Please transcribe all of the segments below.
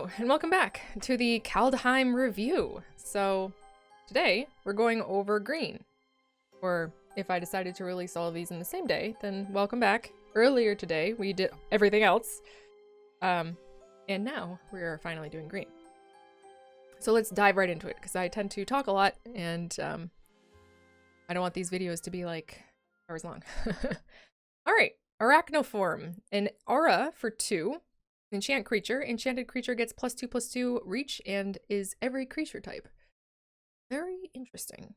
Hello, and welcome back to the Kaldheim review. So, today, we're going over green. Or, if I decided to release all of these in the same day, then welcome back. Earlier today, we did everything else. And now, we are finally doing green. So let's dive right into it, because I tend to talk a lot, and I don't want these videos to be like hours long. Alright, Arachnoform. An aura for 2. Enchant creature. Enchanted creature gets +2/+2 reach and is every creature type. Very interesting.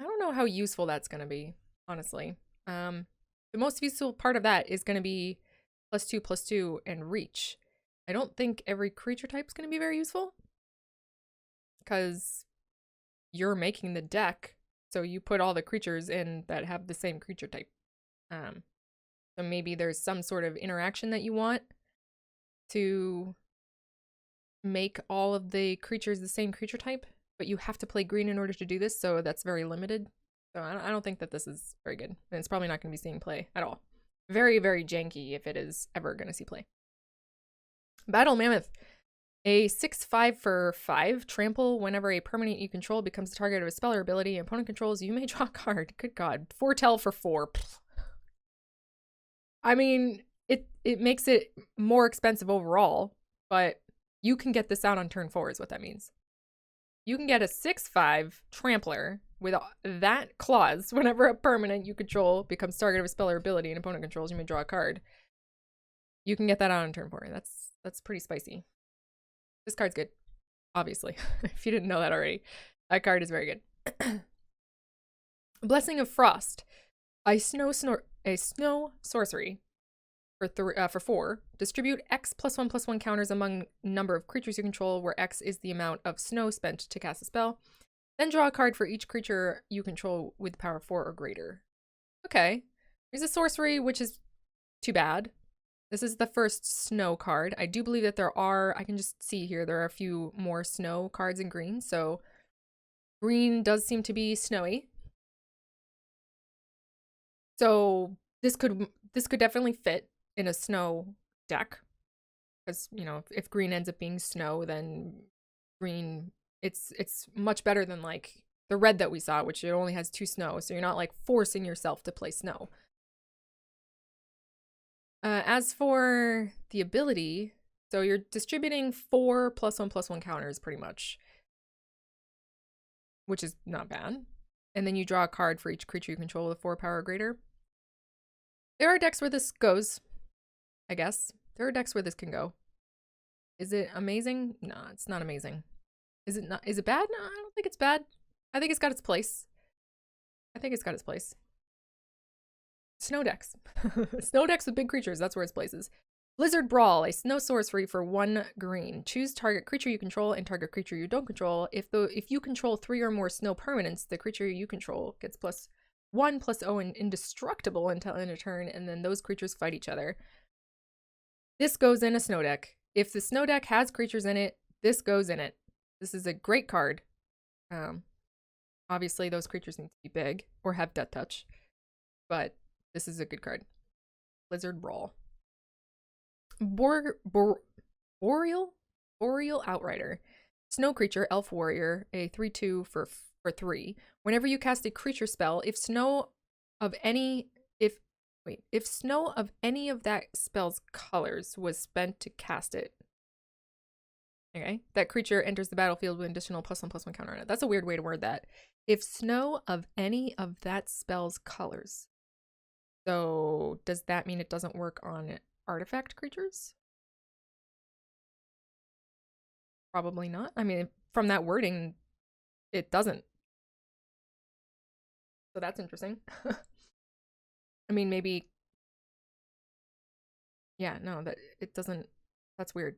I don't know how useful that's going to be, honestly. The most useful part of that is going to be +2/+2 and reach. I don't think every creature type is going to be very useful, because you're making the deck, so you put all the creatures in that have the same creature type. So maybe there's some sort of interaction that you want to make all of the creatures the same creature type, but you have to play green in order to do this, so that's very limited. So I don't think that this is very good, and it's probably not going to be seeing play at all. Very, very janky if it is ever going to see play. Battle Mammoth. A 6/5 for 5. Trample. Whenever a permanent you control becomes the target of a spell or ability and opponent controls, you may draw a card. Good God. Foretell for 4. I mean, it makes it more expensive overall, but you can get this out on turn 4 is what that means. You can get a 6/5 Trampler with that clause. Whenever a permanent you control becomes target of a spell or ability and opponent controls, you may draw a card. You can get that out on turn 4. That's pretty spicy. This card's good, obviously. If you didn't know that already. That card is very good. Blessing of Frost. A snow sorcery for 4. Distribute X +1/+1 counters among number of creatures you control, where X is the amount of snow spent to cast a spell. Then draw a card for each creature you control with power 4 or greater. Okay. Here's a sorcery, which is too bad. This is the first snow card. I do believe that there are, I can just see here, there are a few more snow cards in green, so green does seem to be snowy. So this could definitely fit in a snow deck, because, you know, if green ends up being snow, then green, it's much better than like the red that we saw, which it only has 2 snow, so you're not like forcing yourself to play snow. As for the ability, so you're distributing 4 +1/+1 counters pretty much, which is not bad. And then you draw a card for each creature you control with 4 power or greater. There are decks where this goes, I guess. There are decks where this can go. Is it amazing? No, it's not amazing. Is it not? Is it bad? No, I don't think it's bad. I think it's got its place. I think it's got its place. Snow decks. Snow decks with big creatures, that's where its place is. Blizzard Brawl, a snow sorcery for 1 green. Choose target creature you control and target creature you don't control. If you control 3 or more snow permanents, the creature you control gets +1/+0 and indestructible until end of turn, and then those creatures fight each other. This goes in a snow deck. If the snow deck has creatures in it, this goes in it. This is a great card. Obviously, those creatures need to be big or have Deathtouch, but this is a good card. Blizzard Brawl. Boreal Outrider. Snow creature, elf warrior, a 3/2 for 3. Whenever you cast a creature spell, if snow of any of that spell's colors was spent to cast it, okay, that creature enters the battlefield with an additional +1/+1 counter on it. That's a weird way to word that. If snow of any of that spell's colors. So does that mean it doesn't work on artifact creatures? Probably not. I mean, from that wording, it doesn't. So that's interesting. I mean, maybe. Yeah, no, that it doesn't. That's weird.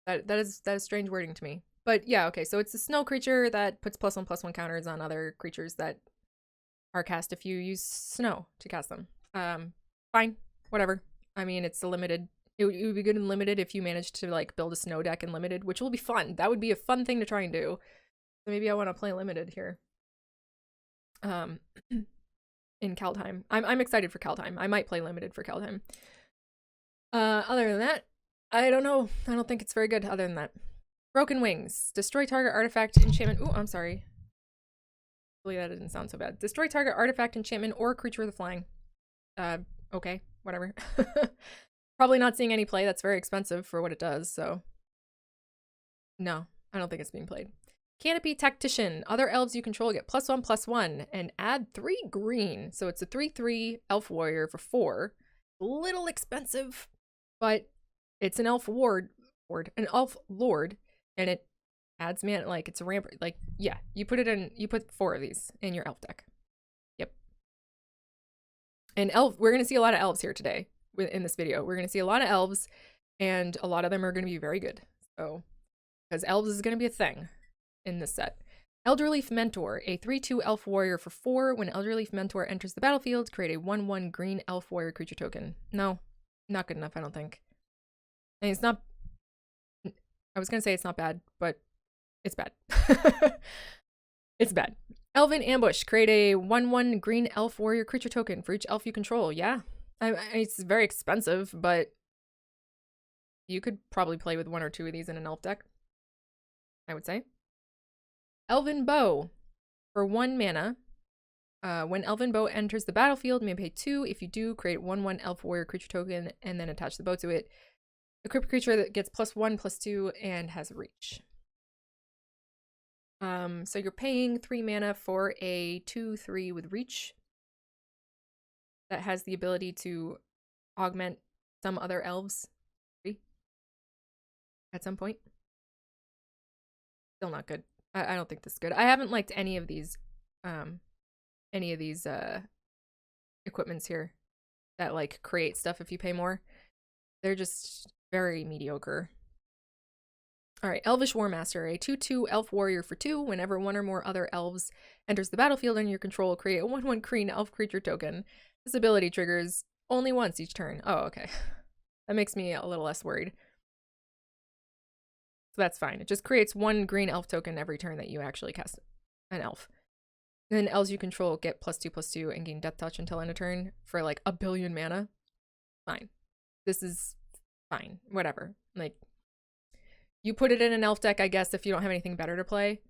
That is strange wording to me. But yeah, okay. So it's a snow creature that puts +1/+1 counters on other creatures that are cast if you use snow to cast them. Fine, whatever. I mean, it's a limited. It would be good in limited if you managed to like build a snow deck in limited, which will be fun. That would be a fun thing to try and do. So maybe I want to play limited here. In Kaldheim. I'm excited for Kaldheim. I might play limited for Kaldheim. Other than that, I don't know. I don't think it's very good other than that. Broken Wings. Destroy target artifact, enchantment. Ooh, I'm sorry. Hopefully that didn't sound so bad. Destroy target artifact, enchantment, or creature with flying. Okay, whatever. Probably not seeing any play. That's very expensive for what it does, so. No, I don't think it's being played. Canopy Tactician. Other elves you control get +1/+1 and add 3 green. So it's a 3/3 elf warrior for 4. A little expensive, but it's an elf an elf lord, and it adds mana, like it's a ramp, like, yeah, you put 4 of these in your elf deck. Yep. And we're gonna see a lot of elves here today in this video. We're gonna see a lot of elves, and a lot of them are gonna be very good. So, because elves is gonna be a thing in this set. Elderleaf Mentor, a 3/2 elf warrior for 4. When Elderleaf Mentor enters the battlefield, create a 1/1 green elf warrior creature token. No, not good enough, I don't think. And it's not, I was gonna say it's not bad, but it's bad. It's bad. Elven Ambush, create a 1/1 green elf warrior creature token for each elf you control. Yeah, it's very expensive, but you could probably play with 1 or 2 of these in an elf deck, I would say. Elven Bow, for 1 mana. When Elven Bow enters the battlefield, you may pay 2. If you do, create 1/1 elf warrior creature token and then attach the bow to it. Equip a creature that gets +1/+2 and has reach. So you're paying 3 mana for a 2/3 with reach that has the ability to augment some other elves at some point. Still not good. I don't think this is good. I haven't liked any of these equipments here that like create stuff if you pay more. They're just very mediocre. All right, Elvish War Master, a 2/2 elf warrior for 2. Whenever 1 or more other elves enters the battlefield under your control, create a 1/1 green elf creature token. This ability triggers only once each turn. Oh, okay. That makes me a little less worried. So that's fine. It just creates 1 green elf token every turn that you actually cast an elf. And then elves you control get +2/+2 and gain Deathtouch until end of turn for like 1 billion mana. Fine. This is fine. Whatever. Like, you put it in an elf deck, I guess, if you don't have anything better to play.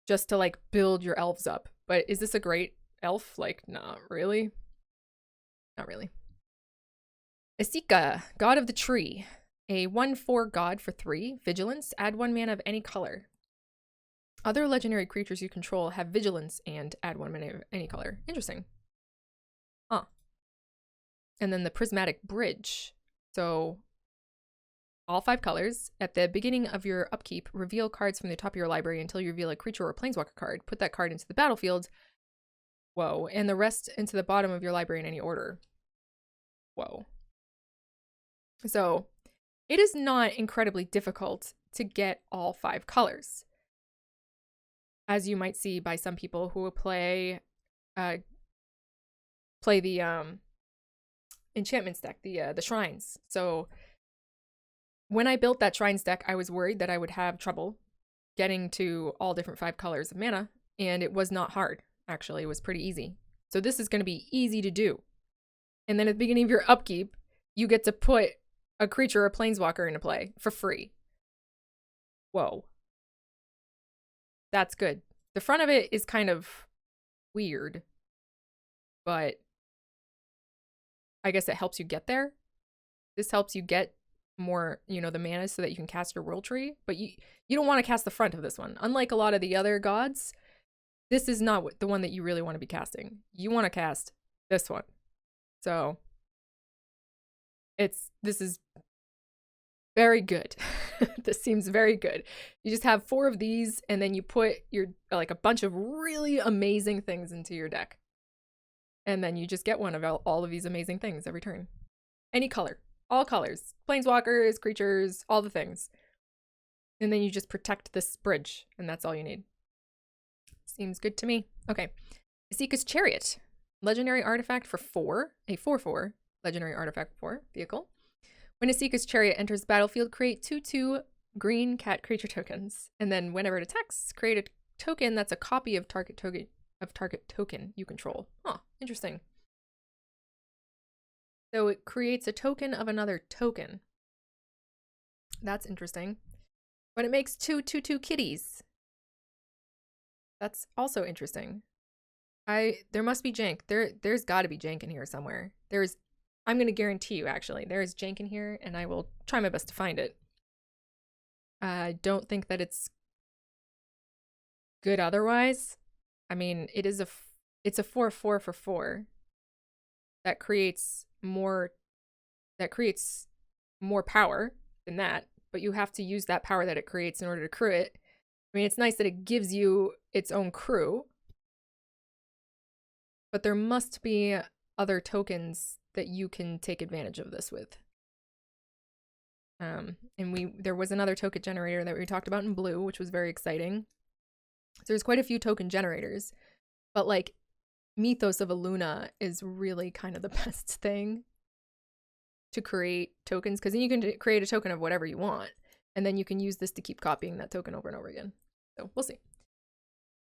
Just to like build your elves up. But is this a great elf? Like, not really. Not really. Esika, God of the Tree. A 1/4 god for 3. Vigilance. Add 1 mana of any color. Other legendary creatures you control have vigilance and add 1 mana of any color. Interesting. Huh. And then the Prismatic Bridge. So, all 5 colors. At the beginning of your upkeep, reveal cards from the top of your library until you reveal a creature or planeswalker card. Put that card into the battlefield. Whoa. And the rest into the bottom of your library in any order. Whoa. So, it is not incredibly difficult to get all 5 colors. As you might see by some people who will play the enchantments deck, the shrines. So when I built that shrines deck, I was worried that I would have trouble getting to all different 5 colors of mana, and it was not hard. Actually, it was pretty easy. So this is going to be easy to do. And then at the beginning of your upkeep, you get to put a creature or a planeswalker into play for free. Whoa. That's good. The front of it is kind of weird, but I guess it helps you get there. This helps you get more, the mana so that you can cast your World Tree, but you don't want to cast the front of this one. Unlike a lot of the other gods, this is not the one that you really want to be casting. You want to cast this one. So this is very good. This seems very good. You just have 4 of these, and then you put a bunch of really amazing things into your deck. And then you just get one of all of these amazing things every turn. Any color. All colors. Planeswalkers, creatures, all the things. And then you just protect this bridge, and that's all you need. Seems good to me. Okay. Esika's Chariot. Legendary artifact for 4. A 4/4 legendary artifact for 4 vehicle. When Esika's Chariot enters the battlefield, create 2/2 green cat creature tokens. And then whenever it attacks, create a token that's a copy of target token you control. Huh, interesting. So it creates a token of another token. That's interesting. But it makes 2/2/2 kitties. That's also interesting. There must be jank. There's got to be jank in here somewhere. I'm going to guarantee you, actually, there is jank in here, and I will try my best to find it. I don't think that it's good otherwise. I mean, it's a 4/4 for 4 that creates more power than that, but you have to use that power that it creates in order to crew it. I mean, it's nice that it gives you its own crew, but there must be other tokens that you can take advantage of this with. And there was another token generator that we talked about in blue, which was very exciting. So there's quite a few token generators, but like Mythos of Aluna is really kind of the best thing to create tokens, because then you can create a token of whatever you want, and then you can use this to keep copying that token over and over again. So we'll see.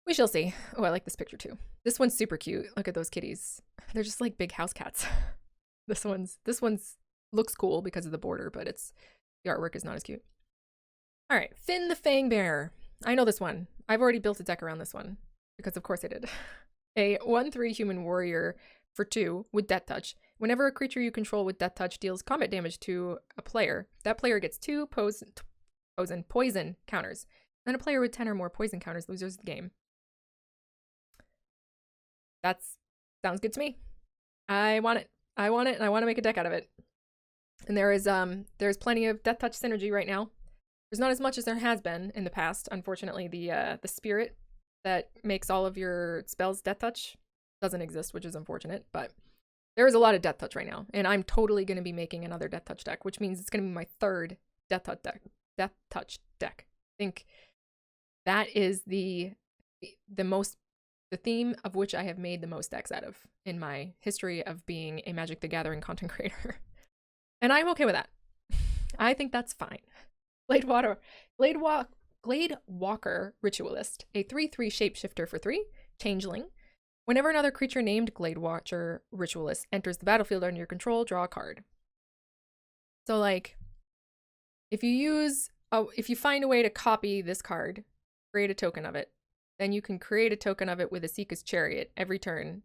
We shall see. Oh, I like this picture too. This one's super cute. Look at those kitties. They're just like big house cats. This one's looks cool because of the border, but the artwork is not as cute. All right, Finn the Fangbearer. I know this one. I've already built a deck around this one because of course I did. A 1/3 human warrior for 2 with Deathtouch. Whenever a creature you control with Deathtouch deals combat damage to a player, that player gets 2 poison counters. Then a player with 10 or more poison counters loses the game. That sounds good to me. I want it. I want it, and I want to make a deck out of it. And there's plenty of Deathtouch synergy right now. There's not as much as there has been in the past. Unfortunately, the spirit that makes all of your spells Deathtouch doesn't exist, which is unfortunate, but there is a lot of Deathtouch right now, and I'm totally going to be making another Deathtouch deck, which means it's going to be my 3rd Deathtouch deck. I think that is the theme of which I have made the most decks out of in my history of being a Magic the Gathering content creator. And I'm okay with that. I think that's fine. Gladewalker Ritualist, a 3/3 shapeshifter for 3, changeling. Whenever another creature named Gladewalker Ritualist enters the battlefield under your control, draw a card. So like, if you find a way to copy this card, create a token of it, then you can create a token of it with Asika's Chariot every turn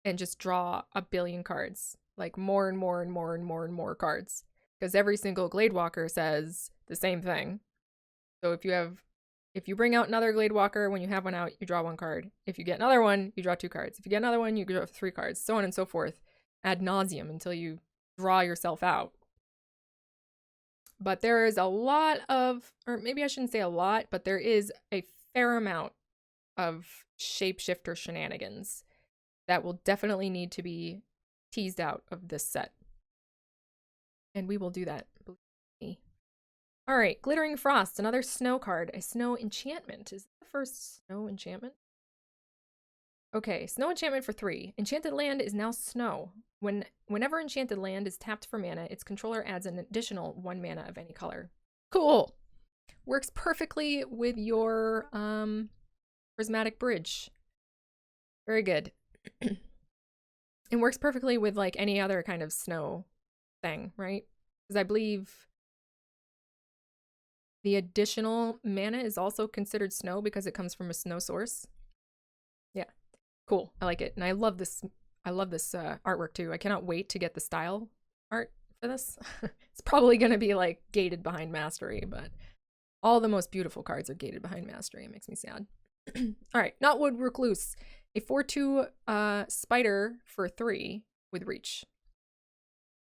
and just draw a billion cards. Like more and more and more and more and more cards. Because every single Gladewalker says the same thing. So if you bring out another Gladewalker, when you have one out, you draw 1 card. If you get another one, you draw 2 cards. If you get another one, you draw 3 cards. So on and so forth, ad nauseum, until you draw yourself out. But there is a lot of, or maybe I shouldn't say a lot, but there is a fair amount of shapeshifter shenanigans that will definitely need to be teased out of this set. And we will do that, believe me. All right, Glittering Frost, another snow card, a snow enchantment. Is that the first snow enchantment? Okay, snow enchantment for 3. Enchanted land is now snow. Whenever enchanted land is tapped for mana, its controller adds an additional 1 mana of any color. Cool! Works perfectly with your prismatic bridge. Very good. It works perfectly with like any other kind of snow thing, right? Because I believe the additional mana is also considered snow because it comes from a snow source. Yeah, cool. I like it, and I love this artwork too. I cannot wait to get the style art for this. It's probably going to be like gated behind mastery, but all the most beautiful cards are gated behind mastery. It makes me sad. All right, Knotwood Recluse, a 4/2 spider for 3 with reach.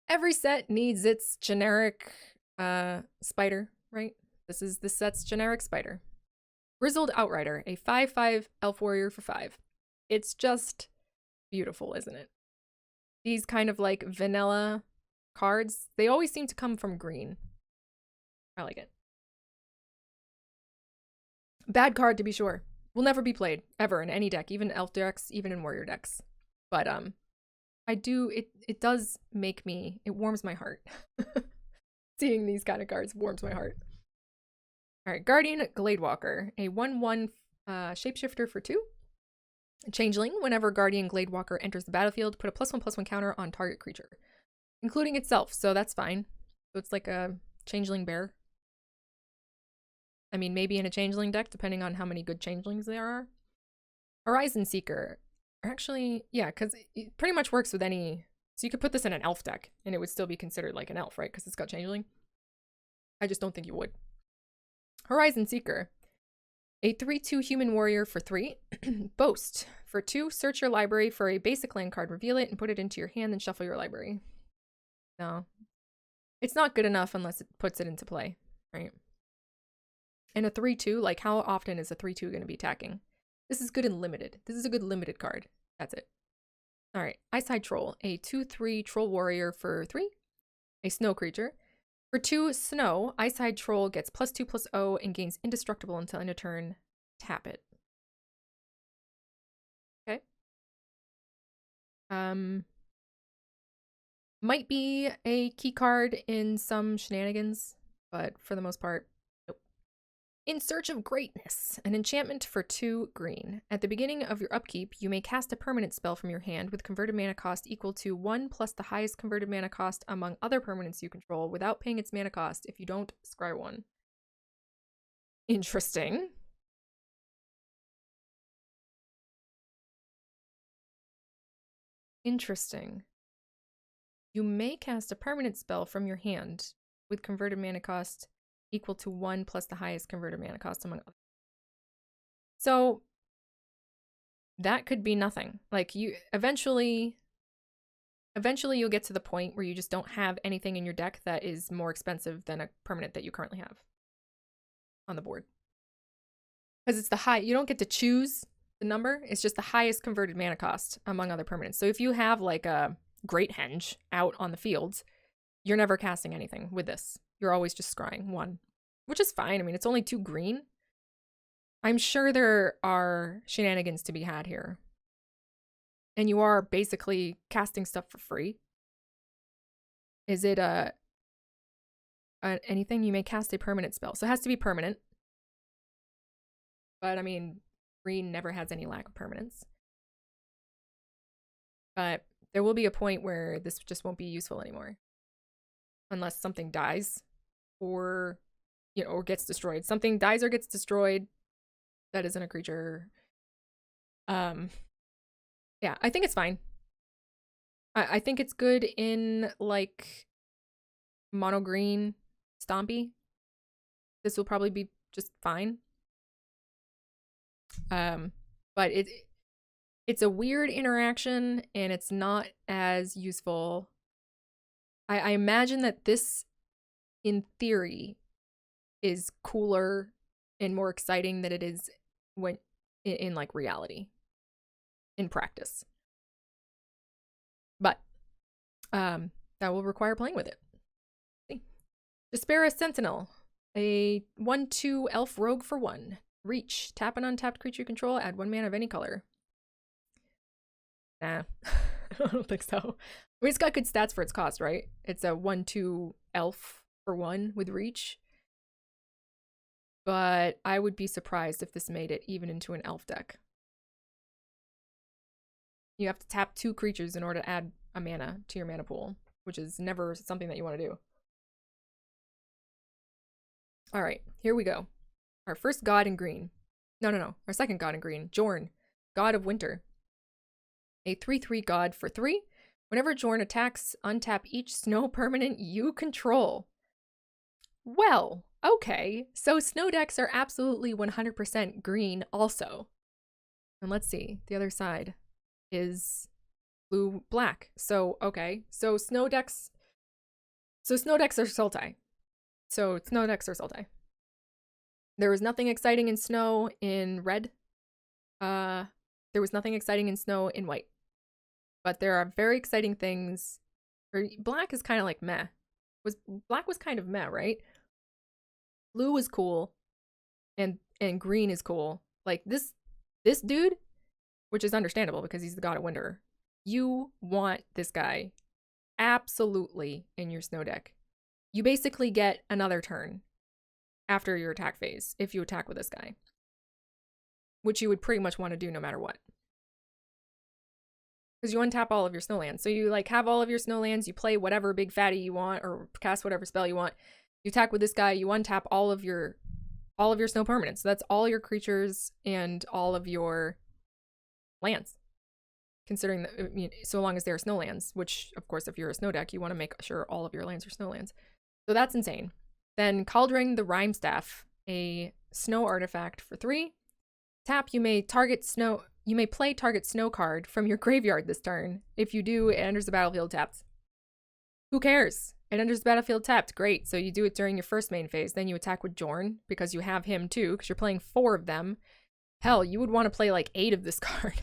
Every set needs its generic spider, right? This is the set's generic spider. Grizzled Outrider, a 5/5 elf warrior for 5. It's just beautiful, isn't it? These kind of like vanilla cards, they always seem to come from green. I like it. Bad card to be sure. Will never be played ever in any deck, even elf decks, even in warrior decks. But it does make me, it warms my heart. Seeing these kind of cards warms my heart. All right, Guardian Gladewalker, a 1/1 shapeshifter for 2. Changeling, whenever Guardian Gladewalker enters the battlefield, put a +1/+1 counter on target creature, including itself, so that's fine. So it's like a changeling bear. I mean, maybe in a changeling deck, depending on how many good changelings there are. Horizon Seeker. Actually, yeah, because it pretty much works with any... So you could put this in an elf deck, and it would still be considered like an elf, right? Because it's got changeling. I just don't think you would. Horizon Seeker. A 3/2 human warrior for 3. Boast. For 2, search your library for a basic land card, reveal it, and put it into your hand, then shuffle your library. No. It's not good enough unless it puts it into play, right? And a 3/2, like how often is a 3/2 going to be attacking? This is good in limited. This is a good limited card. That's it. All right. Eyeside Troll. A 2/3 troll warrior for 3. A snow creature. For 2 snow, Eyeside Troll gets +2/+0 and gains indestructible until end of turn. Tap it. Okay. Might be a key card in some shenanigans, but for the most part, nope. In Search of Greatness, an enchantment for 2 green. At the beginning of your upkeep, you may cast a permanent spell from your hand with converted mana cost equal to 1 plus the highest converted mana cost among other permanents you control without paying its mana cost if you don't scry 1. Interesting. Interesting. You may cast a permanent spell from your hand with converted mana cost equal to 1 plus the highest converted mana cost among others. So that could be nothing. Like you eventually you'll get to the point where you just don't have anything in your deck that is more expensive than a permanent that you currently have on the board. Because it's the high, you don't get to choose the number, it's just the highest converted mana cost among other permanents. So if you have like a Great Henge out on the fields, you're never casting anything with this. You're always just scrying 1, which is fine. I mean, it's only 2 green. I'm sure there are shenanigans to be had here. And you are basically casting stuff for free. Is it anything? You may cast a permanent spell. So it has to be permanent. But I mean, green never has any lack of permanence. But there will be a point where this just won't be useful anymore. Unless something dies or, you know, or gets destroyed. Something dies or gets destroyed that isn't a creature. Yeah, I think it's fine. I think it's good in, like, mono green Stompy. This will probably be just fine. But it's a weird interaction, and it's not as useful. I imagine that this, in theory, is cooler and more exciting than it is when in like reality, in practice. But that will require playing with it. See. Despera Sentinel, a 1/2 elf rogue for 1. Reach. Tap an untapped creature you control, add 1 mana of any color. Nah, I don't think so. I mean, it's got good stats for its cost, right? It's a 1/2 elf for 1 with reach. But I would be surprised if this made it even into an elf deck. You have to tap 2 creatures in order to add a mana to your mana pool, which is never something that you want to do. All right, here we go. Our first god in green. No. Our second god in green. Jorn, god of winter. A 3/3 god for 3. Whenever Jorn attacks, untap each snow permanent you control. Well, okay. So snow decks are absolutely 100% green also. And let's see. The other side is blue-black. So, okay. So snow decks are Sultai. There was nothing exciting in snow in red. There was nothing exciting in snow in white. But there are very exciting things. Black is kind of like meh. Black was kind of meh, right? Blue is cool. And green is cool. Like this dude, which is understandable because he's the god of winter. You want this guy absolutely in your snow deck. You basically get another turn after your attack phase if you attack with this guy, which you would pretty much want to do no matter what. Because you untap all of your snowlands. So you like have all of your snowlands, you play whatever big fatty you want or cast whatever spell you want. You attack with this guy, you untap all of your all of your snow permanents. So that's all your creatures and all of your lands. Considering that, I mean, so long as they're snow lands, which, of course, if you're a snow deck, you want to make sure all of your lands are snow lands. So that's insane. Then Kaldheim the Rime Staff, a snow artifact for 3. Tap, you may play target snow card from your graveyard this turn. If you do, it enters the battlefield tapped. Who cares? It enters the battlefield tapped. Great. So you do it during your first main phase. Then you attack with Jorn because you have him too, because you're playing 4 of them. Hell, you would want to play like 8 of this card.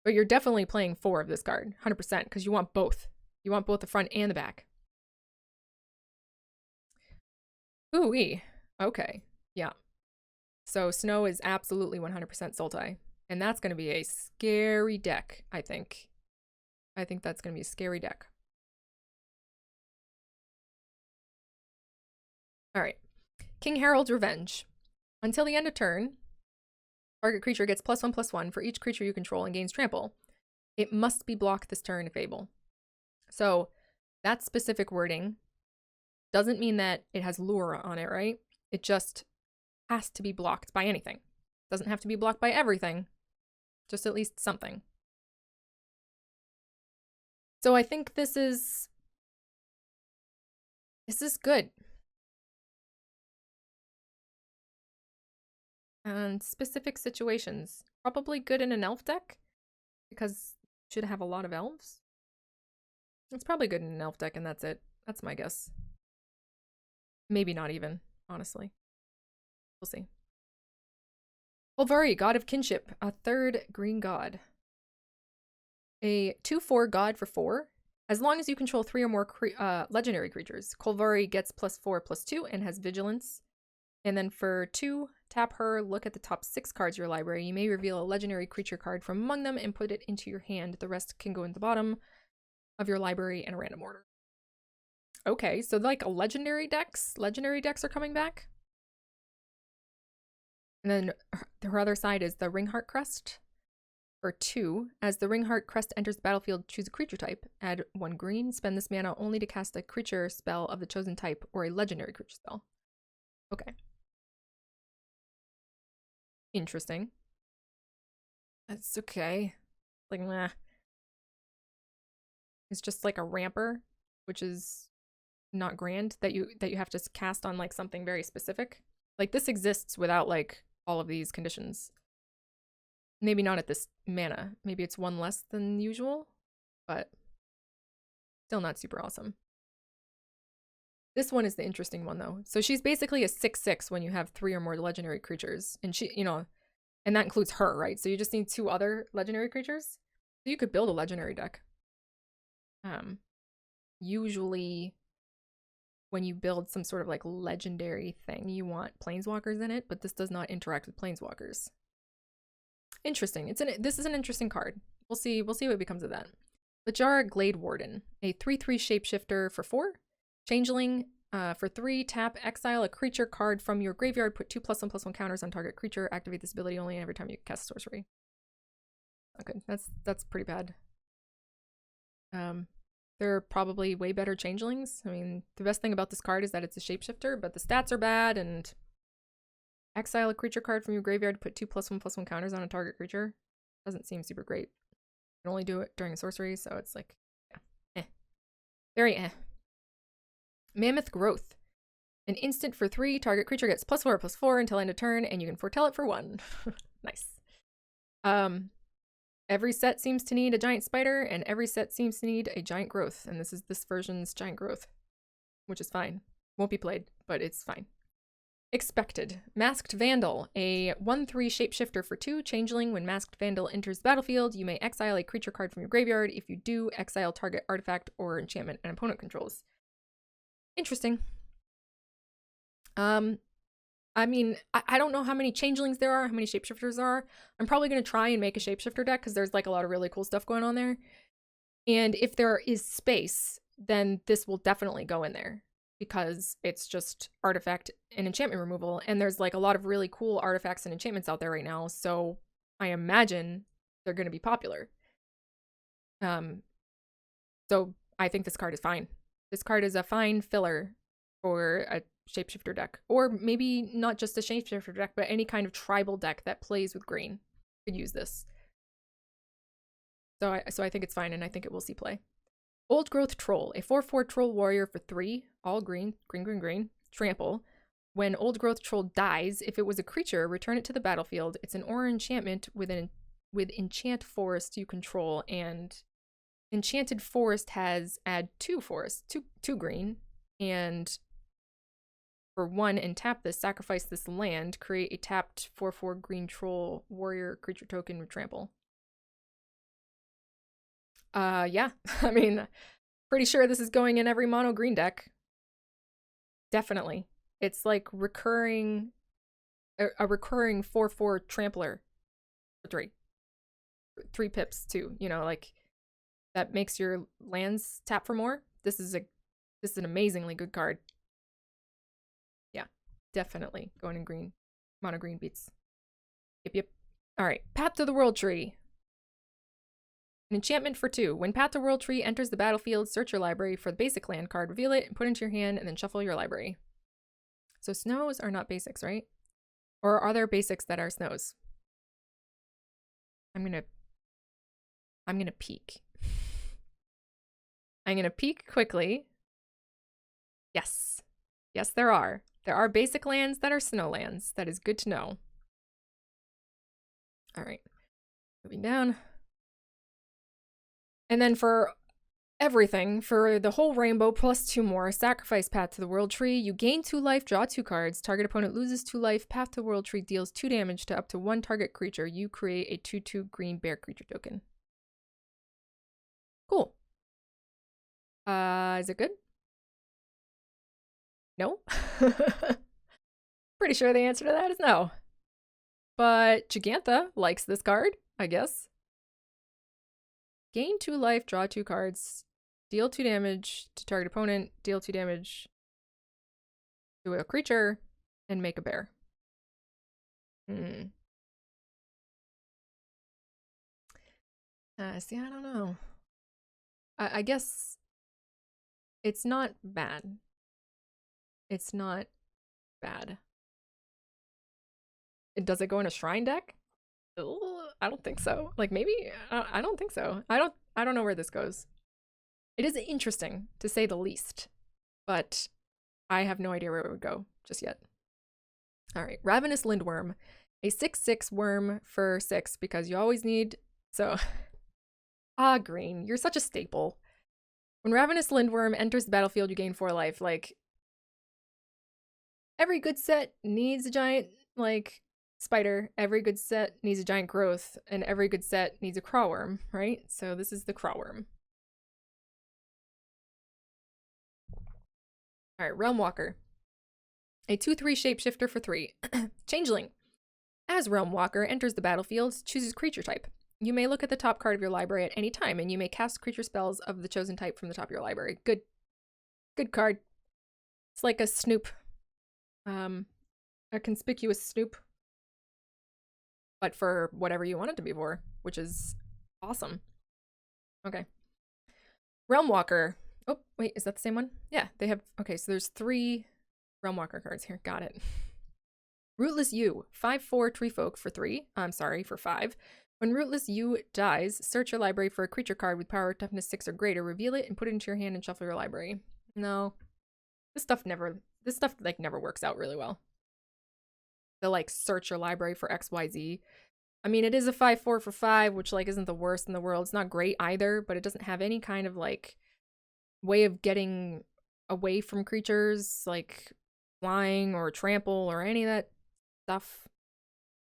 But you're definitely playing 4 of this card, 100%, because you want both. You want both the front and the back. Ooh-wee. Okay. Yeah. So Snow is absolutely 100% Sultai. And that's going to be a scary deck, I think. I think that's going to be a scary deck. All right. King Harold's Revenge. Until the end of turn, target creature gets +1/+1 for each creature you control and gains trample. It must be blocked this turn if able. So that specific wording doesn't mean that it has lure on it, right? It just has to be blocked by anything. Doesn't have to be blocked by everything, just at least something. So I think this is good. And specific situations. Probably good in an elf deck, because you should have a lot of elves. It's probably good in an elf deck, and that's it. That's my guess. Maybe not even, honestly. We'll see. Volvari, God of Kinship, a 3rd green god. A 2/4 god for 4. As long as you control 3 or more legendary creatures, Volvari gets +4/+2 and has vigilance. And then for 2, tap her, look at the top 6 cards of your library. You may reveal a legendary creature card from among them and put it into your hand. The rest can go in the bottom of your library in a random order. Okay, so like legendary decks are coming back. And then her other side is the Ringheart Crest. For 2, as the Ringheart Crest enters the battlefield, choose a creature type. Add 1 green. Spend this mana only to cast a creature spell of the chosen type or a legendary creature spell. Okay. Interesting. That's okay. Like, meh. It's just like a ramper, which is not grand, that you have to cast on like something very specific. Like this exists without like all of these conditions. Maybe not at this mana. Maybe it's 1 less than usual, but still not super awesome. This one is the interesting one though. So she's basically a 6/6 when you have 3 or more legendary creatures, and she, you know, and that includes her, right? So you just need 2 other legendary creatures. So you could build a legendary deck. Usually when you build some sort of like legendary thing, you want planeswalkers in it, but this does not interact with planeswalkers. Interesting. This is an interesting card. We'll see what becomes of that. Lajara Glade Warden, a 3/3 shapeshifter for 4. Changeling, for 3, tap, exile a creature card from your graveyard, put 2 +1/+1 counters on target creature, activate this ability only every time you cast sorcery. Okay, that's pretty bad. There are probably way better changelings. I mean, the best thing about this card is that it's a shapeshifter, but the stats are bad, and exile a creature card from your graveyard, put 2 +1/+1 counters on a target creature. Doesn't seem super great. You can only do it during sorcery, so it's like, yeah, very eh. Mammoth Growth. An instant for 3, target creature gets +4/+4 until end of turn, and you can foretell it for 1. Nice. Every set seems to need a giant spider, and every set seems to need a giant growth, and this is this version's giant growth, which is fine. Won't be played, but it's fine. Expected. Masked Vandal, a 1/3 shapeshifter for 2, changeling. When Masked Vandal enters the battlefield, you may exile a creature card from your graveyard. If you do, exile target artifact or enchantment an opponent controls. Interesting. I mean, I don't know how many changelings there are, how many shapeshifters there are. I'm probably going to try and make a shapeshifter deck because there's like a lot of really cool stuff going on there. And if there is space, then this will definitely go in there because it's just artifact and enchantment removal. And there's like a lot of really cool artifacts and enchantments out there right now. So I imagine they're going to be popular. So I think this card is fine. This card is a fine filler for a shapeshifter deck. Or maybe not just a shapeshifter deck, but any kind of tribal deck that plays with green could use this. So I think it's fine, and I think it will see play. Old Growth Troll, a 4/4 troll warrior for 3, all green, trample. When Old Growth Troll dies, if it was a creature, return it to the battlefield. It's an aura enchantment with Enchant Forest you control, and Enchanted Forest has add 2 forest, 2 green, and for 1 and tap this, sacrifice this land, create a tapped 4/4 green troll warrior creature token with trample. Yeah. I mean, pretty sure this is going in every mono green deck. Definitely. It's like a recurring 4/4 trampler for 3. 3 pips too, you know, like that makes your lands tap for more. This is an amazingly good card. Yeah, definitely going in green. Mono green beats. Yep. All right, Path to the World Tree. An enchantment for 2. When Path to the World Tree enters the battlefield, search your library for the basic land card, reveal it, and put it into your hand, and then shuffle your library. So snows are not basics, right? Or are there basics that are snows? I'm gonna peek. I'm gonna peek quickly. Yes. Yes, there are. There are basic lands that are snow lands. That is good to know. All right. Moving down. And then for everything, for the whole rainbow plus 2 more, sacrifice Path to the World Tree. You gain 2 life, draw 2 cards. Target opponent loses 2 life. Path to the World Tree deals 2 damage to up to 1 target creature. You create a 2/2 green bear creature token. Cool. Is it good? No? Pretty sure the answer to that is no. But Gigantha likes this card, I guess. Gain 2 life, draw 2 cards, deal 2 damage to target opponent, deal 2 damage to a creature, and make a bear. See, I don't know. I guess it's not bad. It's not bad. Does it go in a shrine deck? I don't think so. Like maybe I don't think so. I don't know where this goes. It is interesting to say the least, but I have no idea where it would go just yet. All right, Ravenous Lindworm, a 6/6 worm for 6 because you always need so. Green, you're such a staple. When Ravenous Lindworm enters the battlefield, you gain 4 life. Like every good set needs a giant like spider, every good set needs a giant growth, and every good set needs a crawworm, right? So this is the crawworm. All right, Realm Walker. A 2/3 shapeshifter for 3. Changeling. As Realm Walker enters the battlefield, chooses creature type. You may look at the top card of your library at any time, and you may cast creature spells of the chosen type from the top of your library. Good card. It's like a snoop. A conspicuous snoop. But for whatever you want it to be for, which is awesome. Okay. Realm Walker. Oh, wait, is that the same one? Yeah, they have, okay, so there's 3 Realm Walker cards here. Got it. Rootless Yew, 5/4 tree folk for 3. I'm sorry, for 5. When Rootless Yew dies, search your library for a creature card with power toughness 6 or greater, reveal it, and put it into your hand and shuffle your library. No. This stuff like never works out really well. The like search your library for XYZ. I mean, it is a 5/4 for 5, which like isn't the worst in the world. It's not great either, but it doesn't have any kind of like way of getting away from creatures like flying or trample or any of that stuff.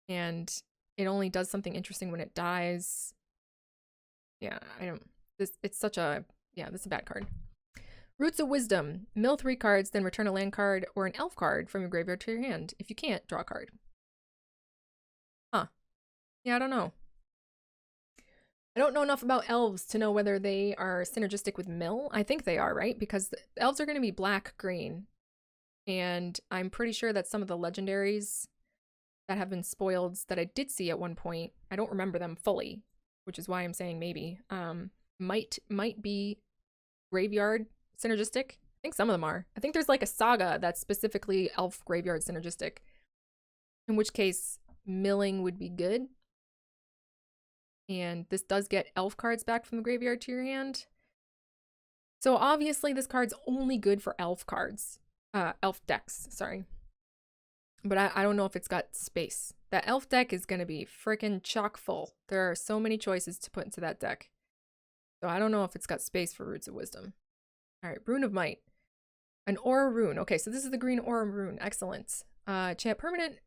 And it only does something interesting when it dies. Yeah, this is a bad card. Roots of Wisdom. Mill 3 cards, then return a land card or an elf card from your graveyard to your hand. If you can't, draw a card. Huh. Yeah, I don't know. I don't know enough about elves to know whether they are synergistic with mill. I think they are, right? Because the elves are going to be black-green. And I'm pretty sure that some of the legendaries that have been spoiled that I did see at one point, I don't remember them fully, which is why I'm saying maybe, might be graveyard synergistic. think some of them are. I think there's like a saga that's specifically elf graveyard synergistic, in which case milling would be good. And this does get elf cards back from the graveyard to your hand. So obviously this card's only good for elf cards. Elf decks, sorry. But I don't know if it's got space. That elf deck is going to be freaking chock full. There are so many choices to put into that deck. So I don't know if it's got space for Roots of Wisdom. All right, Rune of Might. An Aura Rune. Okay, so this is the green Aura Rune. Excellent. Enchant permanent.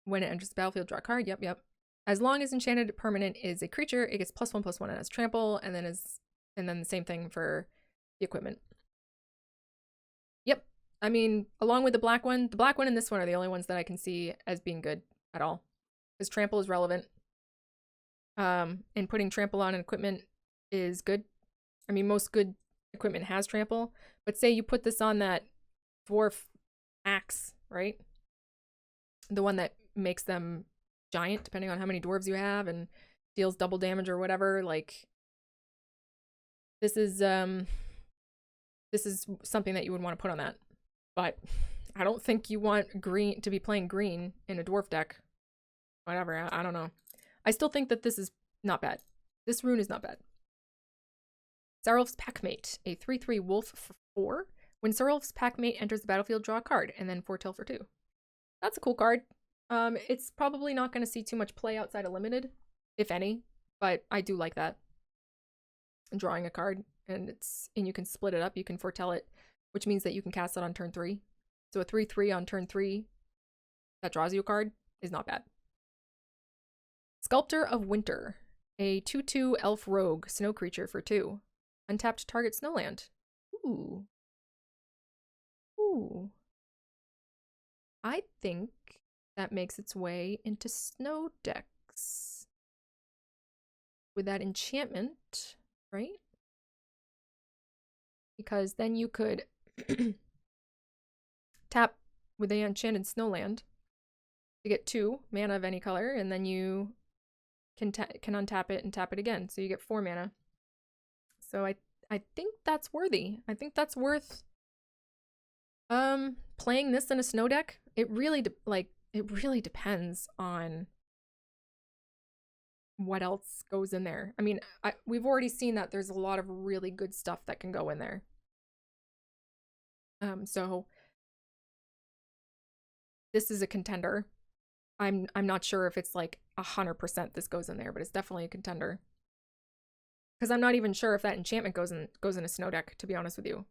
When it enters the battlefield, draw a card. Yep. As long as enchanted permanent is a creature, it gets +1/+1 and has trample, and then the same thing for the equipment. Yep. I mean, along with the black one and this one are the only ones that I can see as being good at all. Because trample is relevant. And putting trample on an equipment is good. I mean, most good equipment has trample, but say you put this on that dwarf axe, right? The one that makes them giant, depending on how many dwarves you have, and deals double damage or whatever. Like, this is something that you would want to put on that. But I don't think you want green to be playing green in a dwarf deck. Whatever, I don't know. I still think that this is not bad. This rune is not bad. Sarulf's Packmate, a 3/3 wolf for 4. When Sarulf's Packmate enters the battlefield, draw a card, and then foretell for 2. That's a cool card. It's probably not going to see too much play outside of limited, if any, but I do like that. And drawing a card, and you can split it up. You can foretell it, which means that you can cast it on turn 3. So a 3/3 on turn 3 that draws you a card is not bad. Sculptor of Winter, a 2/2 elf rogue snow creature for 2. Untapped target snowland. Ooh. I think that makes its way into snow decks. With that enchantment, right? Because then you could tap with the enchanted snowland to get 2 mana of any color, and then you can untap it and tap it again, so you get 4 mana. So I think that's worthy. I think that's worth playing this in a snow deck. It really depends on what else goes in there. I mean, we've already seen that there's a lot of really good stuff that can go in there. So this is a contender. I'm not sure if it's like 100% this goes in there, but it's definitely a contender. Because I'm not even sure if that enchantment goes in a snow deck, to be honest with you.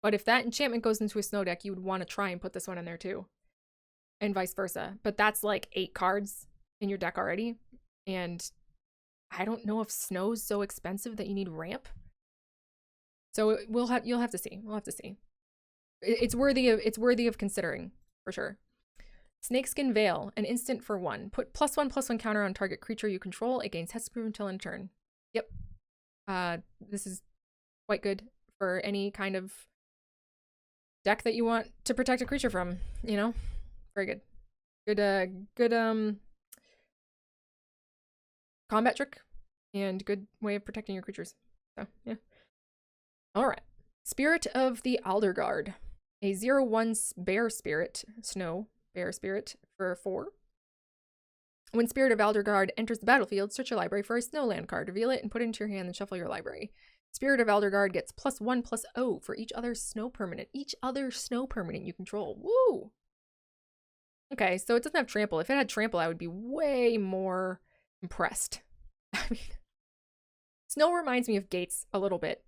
But if that enchantment goes into a snow deck, you would want to try and put this one in there too. And vice versa. But that's like 8 cards in your deck already. And I don't know if snow's so expensive that you need ramp. So you'll have to see. We'll have to see. It's worthy of considering, for sure. Snakeskin Veil, an instant for 1. Put +1/+1 counter on target creature you control. It gains hexproof until end turn. Yep. This is quite good for any kind of deck that you want to protect a creature from, you know? Very good. Good combat trick and good way of protecting your creatures. So, yeah. All right. Spirit of the Aldergard, a 0/1 bear spirit, snow bear spirit for 4. When Spirit of Aldergard enters the battlefield, search your library for a snowland card, reveal it, and put it into your hand, and shuffle your library. Spirit of Aldergard gets +1/+0 for each other snow permanent. Each other snow permanent you control. Woo! Okay, so it doesn't have trample. If it had trample, I would be way more impressed. I mean, snow reminds me of Gates a little bit.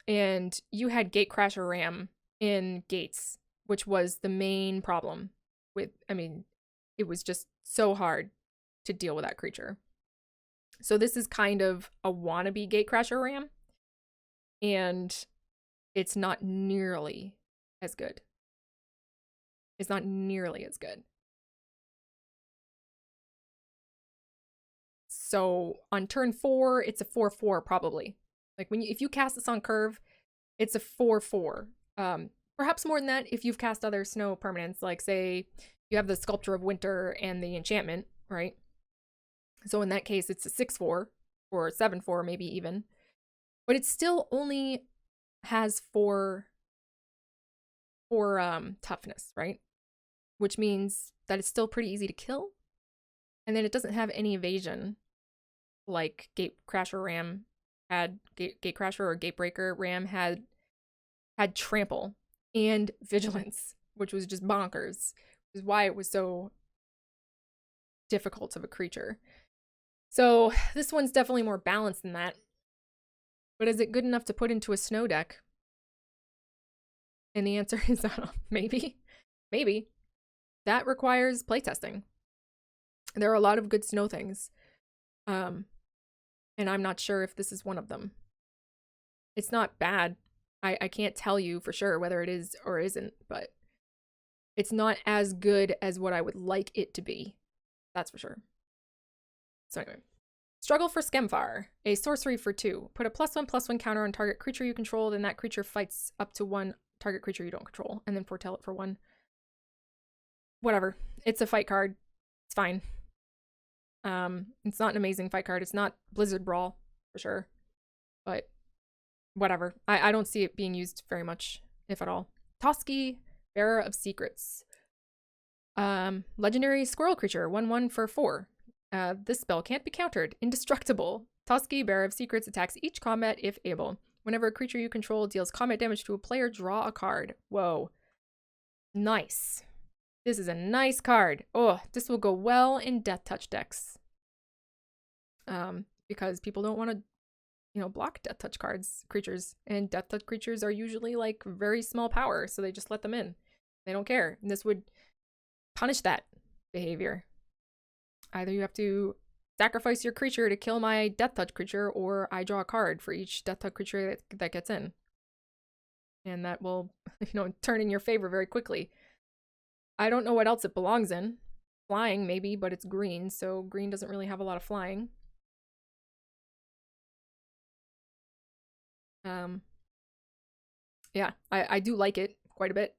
And you had Gatecrasher Ram in Gates, which was the main problem with, I mean, it was just so hard to deal with that creature. So this is kind of a wannabe Gatecrasher Ram, and it's not nearly as good. It's not nearly as good. So on turn 4, it's a 4/4 probably. Like if you cast this on curve, it's a 4/4. Perhaps more than that if you've cast other snow permanents, like say you have the Sculptor of Winter and the enchantment, right? So in that case, it's a 6/4 or 7/4 maybe even. But it still only has 4 toughness, right? Which means that it's still pretty easy to kill. And then it doesn't have any evasion like Gatecrasher Ram had. Gatecrasher or Gatebreaker Ram had trample and vigilance, which was just bonkers. Which is why it was so difficult of a creature. So this one's definitely more balanced than that. But is it good enough to put into a snow deck? And the answer is maybe. Maybe. That requires playtesting. There are a lot of good snow things. And I'm not sure if this is one of them. It's not bad. I can't tell you for sure whether it is or isn't, but it's not as good as what I would like it to be. That's for sure. So anyway. Struggle for Skemfar, a sorcery for 2. Put a +1/+1 counter on target creature you control, then that creature fights up to 1 target creature you don't control, and then foretell it for 1. Whatever. It's a fight card. It's fine. It's not an amazing fight card. It's not Blizzard Brawl, for sure. But whatever. I don't see it being used very much, if at all. Toski, Bearer of Secrets. Legendary squirrel creature, 1/1 for 4. This spell can't be countered. Indestructible. Toski, Bearer of Secrets, attacks each combat if able. Whenever a creature you control deals combat damage to a player, draw a card. Whoa. Nice. This is a nice card. Oh, this will go well in Deathtouch decks. Because people don't want to, block Deathtouch creatures. And Deathtouch creatures are usually like very small power, so they just let them in. They don't care. And this would punish that behavior. Either you have to sacrifice your creature to kill my Deathtouch creature, or I draw a card for each Deathtouch creature that gets in. And that will, turn in your favor very quickly. I don't know what else it belongs in. Flying, maybe, but it's green, so green doesn't really have a lot of flying. Yeah, I do like it quite a bit.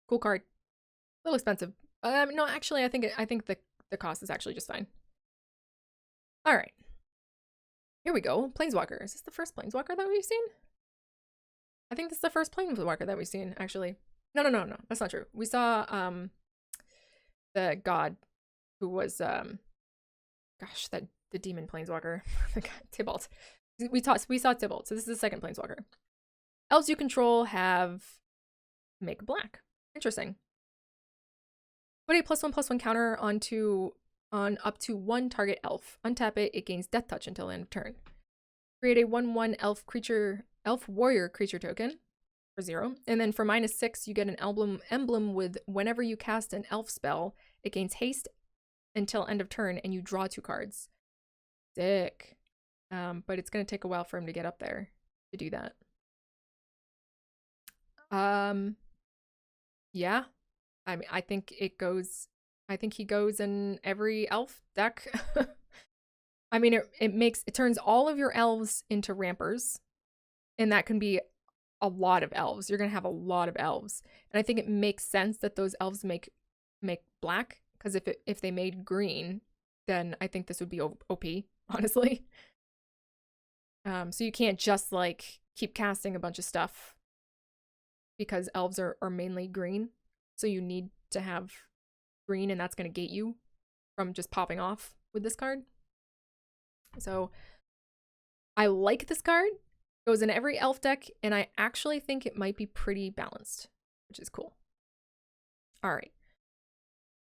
Cool card. A little expensive. No, actually, I think the cost is actually just fine. All right. Here we go. Planeswalker. Is this the first Planeswalker that we've seen? I think this is the first Planeswalker that we've seen, actually. No. That's not true. We saw the god who was the demon Planeswalker. Tybalt. We saw Tybalt, so this is the second Planeswalker. Elves you control have make black. Interesting. Put a +1/+1 counter on up to 1 target elf. Untap it, it gains Deathtouch until end of turn. Create a 1/1 elf warrior creature token for 0. And then for -6, you get an emblem with whenever you cast an elf spell, it gains haste until end of turn, and you draw 2 cards. Sick. But it's going to take a while for him to get up there to do that. Yeah. I mean, I think he goes in every elf deck. I mean, it turns all of your elves into rampers, and that can be a lot of elves. You're going to have a lot of elves. And I think it makes sense that those elves make black, because if they made green, then I think this would be OP, honestly. So you can't just like keep casting a bunch of stuff because elves are mainly green. So you need to have green, and that's going to gate you from just popping off with this card. So I like this card. It goes in every elf deck, and I actually think it might be pretty balanced, which is cool. All right.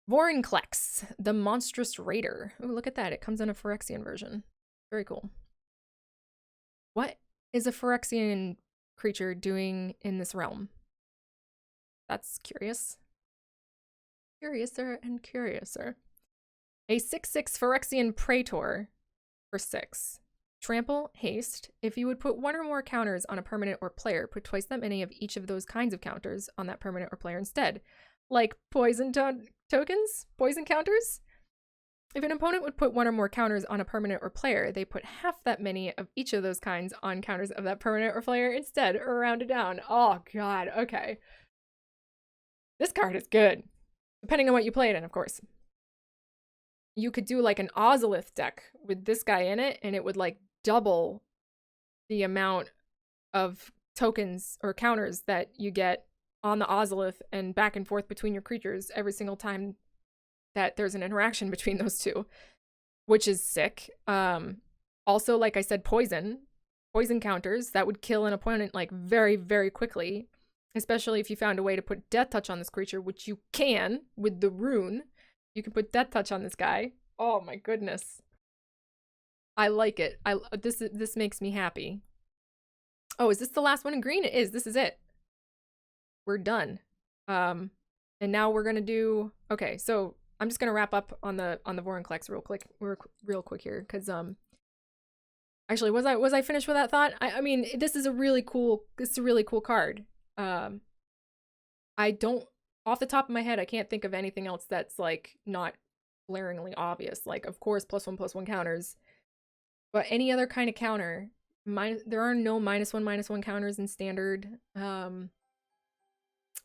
Vorinclex, the Monstrous Raider. Ooh, look at that. It comes in a Phyrexian version. Very cool. What is a Phyrexian creature doing in this realm? That's curious. Curiouser and curiouser. A 6/6 Phyrexian Praetor for 6. Trample, haste. If you would put 1 or more counters on a permanent or player, put twice that many of each of those kinds of counters on that permanent or player instead. Like poison tokens? Poison counters? If an opponent would put 1 or more counters on a permanent or player, they put half that many of each of those kinds on counters of that permanent or player instead, or rounded down. Oh god, okay. This card is good. Depending on what you play it in, of course. You could do like an Ozolith deck with this guy in it, and it would like double the amount of tokens or counters that you get on the Ozolith and back and forth between your creatures every single time that there's an interaction between those two, which is sick. Also, like I said, poison counters that would kill an opponent like very, very quickly, especially if you found a way to put Deathtouch on this creature, which you can with the rune. You can put Deathtouch on this guy. Oh my goodness. I like it. This makes me happy. Oh, is this the last one in green? It is. This is it. We're done. And now we're gonna do. Okay, so I'm just gonna wrap up on the Vorinclex real quick here, because actually, was I finished with that thought? I mean, this is a really cool card. I don't, off the top of my head, I can't think of anything else that's like not glaringly obvious. Like, of course, +1/+1 counters, but any other kind of counter. There are no -1/-1 counters in standard.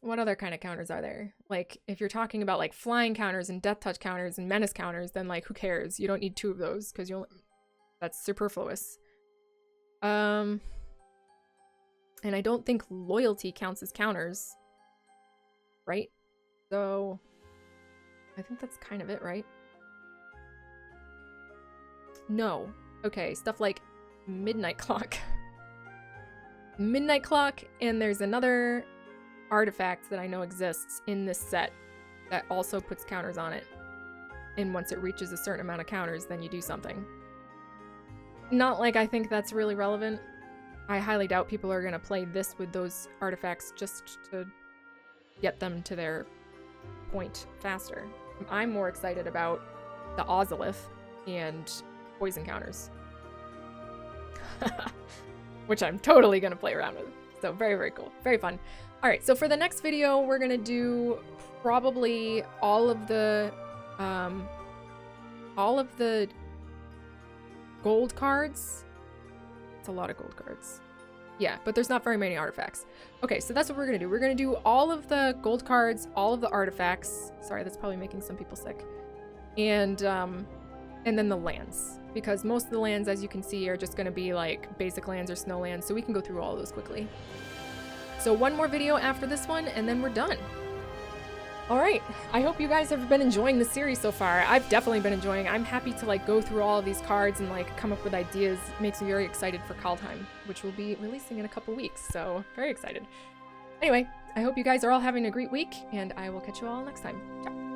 What other kind of counters are there? Like, if you're talking about like flying counters and Deathtouch counters and menace counters, then like who cares? You don't need 2 of those because that's superfluous. And I don't think loyalty counts as counters, right? So I think that's kind of it, right? No. Okay, stuff like Midnight Clock. Midnight Clock, and there's another artifact that I know exists in this set that also puts counters on it. And once it reaches a certain amount of counters, then you do something. Not like I think that's really relevant. I highly doubt people are going to play this with those artifacts just to get them to their point faster. I'm more excited about the Ozolith and poison counters. Which I'm totally going to play around with. So very, very cool. Very fun. All right, so for the next video, we're going to do probably all of the gold cards. It's a lot of gold cards. Yeah, but there's not very many artifacts. Okay, so that's what we're going to do. We're going to do all of the gold cards, all of the artifacts. Sorry, that's probably making some people sick. And then the lands. Because most of the lands, as you can see, are just going to be like basic lands or snow lands, so we can go through all of those quickly. So one more video after this one, and then we're done. All right, I hope you guys have been enjoying the series so far. I've definitely been enjoying. I'm happy to like go through all of these cards and like come up with ideas. It makes me very excited for Kaldheim, which will be releasing in a couple weeks, so very excited. Anyway, I hope you guys are all having a great week, and I will catch you all next time. Ciao.